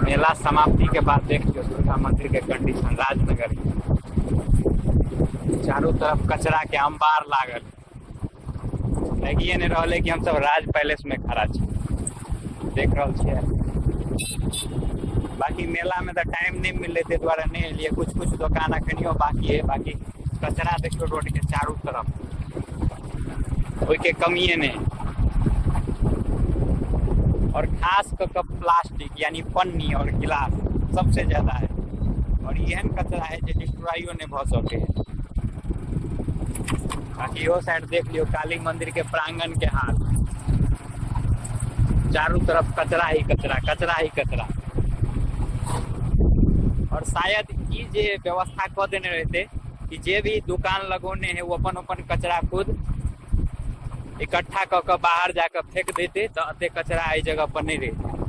मेला समाप्ति के बाद देख लियो दुर्गा मंदिर के कंडीशन राजनगर के। चारों तरफ कचरा के अंबार लागल, लगिए नहीं रहा कि हम सब राज पैलेस में खड़ा छी, देख रहा छियै। बाकी मेला में तो टाइम नहीं मिले थे द्वारा नहीं एलिए, कुछ कुछ दुकान अखनियो बाकी है। बाकी कचरा देखियो रोड के चारों तरफ, कोई के कमिए नहीं। और खास कर प्लास्टिक यानी पन्नी और गिलास सबसे ज्यादा है, और यह कचरा है जो डिस्ट्रॉयो नहीं भ सके। बाकी वो साइड देख लियो काली मंदिर के प्रांगण के हाल, चारों तरफ कचरा ही कचरा, कचरा ही कचरा। और शायद ये जे व्यवस्था कर देने रहते कि जे भी दुकान लगोने है वो अपन अपन कचरा खुद इकट्ठा कर बाहर जाकर फेंक देते, तो अते कचरा इस जगह पर नहीं रहते।